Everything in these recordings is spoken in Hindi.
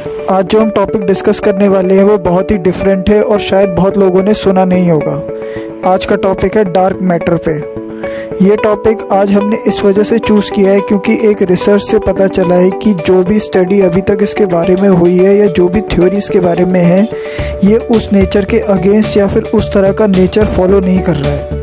आज जो हम टॉपिक डिस्कस करने वाले हैं वो बहुत ही डिफरेंट है और शायद बहुत लोगों ने सुना नहीं होगा। आज का टॉपिक है डार्क मैटर पे। ये टॉपिक आज हमने इस वजह से चूज़ किया है क्योंकि एक रिसर्च से पता चला है कि जो भी स्टडी अभी तक इसके बारे में हुई है या जो भी थ्योरी इसके बारे में है, ये उस नेचर के अगेंस्ट या फिर उस तरह का नेचर फॉलो नहीं कर रहा है।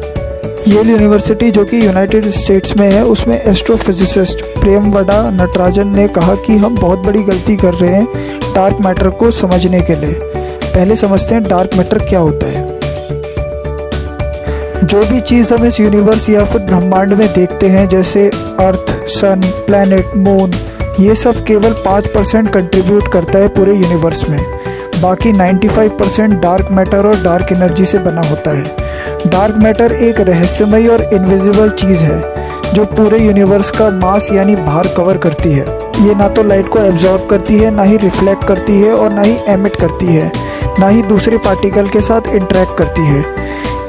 येल यूनिवर्सिटी जो कि यूनाइटेड स्टेट्स में है, उसमें एस्ट्रोफिजिसिस्ट प्रेमवडा नटराजन ने कहा कि हम बहुत बड़ी गलती कर रहे हैं डार्क मैटर को समझने के लिए। पहले समझते हैं डार्क मैटर क्या होता है। जो भी चीज़ हम इस यूनिवर्स या फिर ब्रह्मांड में देखते हैं, जैसे अर्थ, सन, प्लैनेट, मून, ये सब केवल 5% कंट्रीब्यूट करता है पूरे यूनिवर्स में। बाकी 95% डार्क मैटर और डार्क एनर्जी से बना होता है। डार्क मैटर एक रहस्यमयी और इनविजिबल चीज़ है जो पूरे यूनिवर्स का मास यानी भार कवर करती है। ये ना तो लाइट को एब्जॉर्ब करती है, ना ही रिफ्लेक्ट करती है और ना ही एमिट करती है, ना ही दूसरे पार्टिकल के साथ इंटरेक्ट करती है।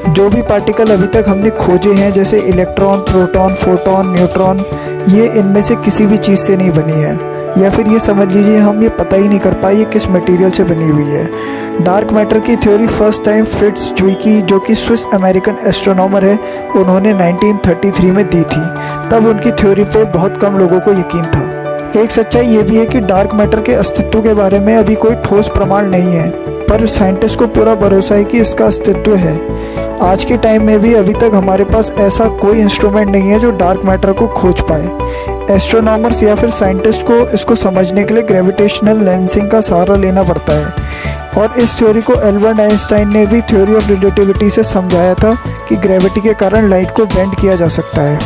जो भी पार्टिकल अभी तक हमने खोजे हैं, जैसे इलेक्ट्रॉन, प्रोटॉन, फोटॉन, न्यूट्रॉन, ये इनमें से किसी भी चीज़ से नहीं बनी है, या फिर ये समझ लीजिए हम ये पता ही नहीं कर पाए ये किस मटेरियल से बनी हुई है। डार्क मैटर की थ्योरी फर्स्ट टाइम फ्रिट्ज ज़ुइकी, जो कि स्विस अमेरिकन एस्ट्रोनॉमर है, उन्होंने 1933 में दी थी। तब उनकी थ्योरी पे बहुत कम लोगों को यकीन था। एक सच्चाई ये भी है कि डार्क मैटर के अस्तित्व के बारे में अभी कोई ठोस प्रमाण नहीं है, पर साइंटिस्ट को पूरा भरोसा है कि इसका अस्तित्व है। आज के टाइम में भी अभी तक हमारे पास ऐसा कोई इंस्ट्रूमेंट नहीं है जो डार्क मैटर को खोज पाए। एस्ट्रोनॉमर्स या फिर साइंटिस्ट को इसको समझने के लिए ग्रेविटेशनल लेंसिंग का सहारा लेना पड़ता है, और इस थ्योरी को एल्बर्ट आइंस्टाइन ने भी थ्योरी ऑफ रिलेटिविटी से समझाया था कि ग्रेविटी के कारण लाइट को बेंड किया जा सकता है।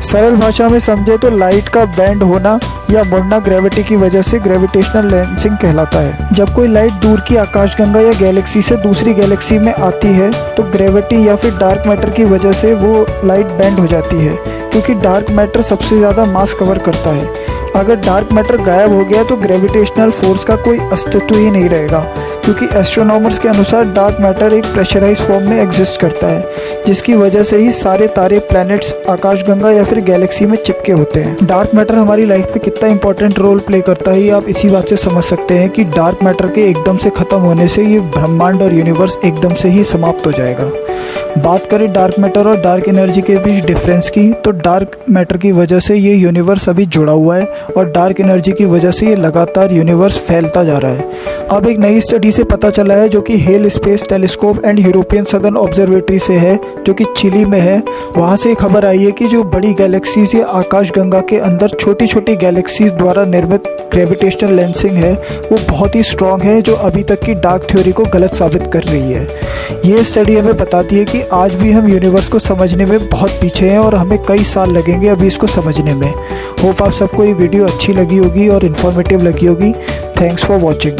सरल भाषा में समझे तो लाइट का बेंड होना या मुड़ना ग्रेविटी की वजह से ग्रेविटेशनल लेंसिंग कहलाता है। जब कोई लाइट दूर की आकाशगंगा या गैलेक्सी से दूसरी गैलेक्सी में आती है तो ग्रेविटी या फिर डार्क मैटर की वजह से वो लाइट बेंड हो जाती है, क्योंकि डार्क मैटर सबसे ज़्यादा मास कवर करता है। अगर डार्क मैटर गायब हो गया तो ग्रेविटेशनल फोर्स का कोई अस्तित्व ही नहीं रहेगा, क्योंकि एस्ट्रोनॉमर्स के अनुसार डार्क मैटर एक प्रेशराइज फॉर्म में एग्जिस्ट करता है, जिसकी वजह से ही सारे तारे, प्लैनेट्स आकाशगंगा या फिर गैलेक्सी में चिपके होते हैं। डार्क मैटर हमारी लाइफ में कितना इंपॉर्टेंट रोल प्ले करता है, आप इसी बात से समझ सकते हैं कि डार्क मैटर के एकदम से ख़त्म होने से ये ब्रह्मांड और यूनिवर्स एकदम से ही समाप्त हो जाएगा। बात करें डार्क मैटर और डार्क एनर्जी के बीच डिफरेंस की, तो डार्क मैटर की वजह से ये यूनिवर्स अभी जुड़ा हुआ है और डार्क एनर्जी की वजह से ये लगातार यूनिवर्स फैलता जा रहा है। अब एक नई स्टडी से पता चला है, जो कि hello space telescope and European southern observatory से है, जो कि चिली में है। वहाँ से खबर आई है कि जो बड़ी गैलेक्सीज या आकाशगंगा के अंदर छोटी छोटी गैलेक्सीज द्वारा निर्मित ग्रेविटेशनल लेंसिंग है, वो बहुत ही स्ट्रॉन्ग है, जो अभी तक की डार्क थ्योरी को गलत साबित कर रही है। ये स्टडी हमें बताती है कि आज भी हम यूनिवर्स को समझने में बहुत पीछे हैं और हमें कई साल लगेंगे अभी इसको समझने में। होप आप सबको ये वीडियो अच्छी लगी होगी और इन्फॉर्मेटिव लगी होगी। Thanks for watching.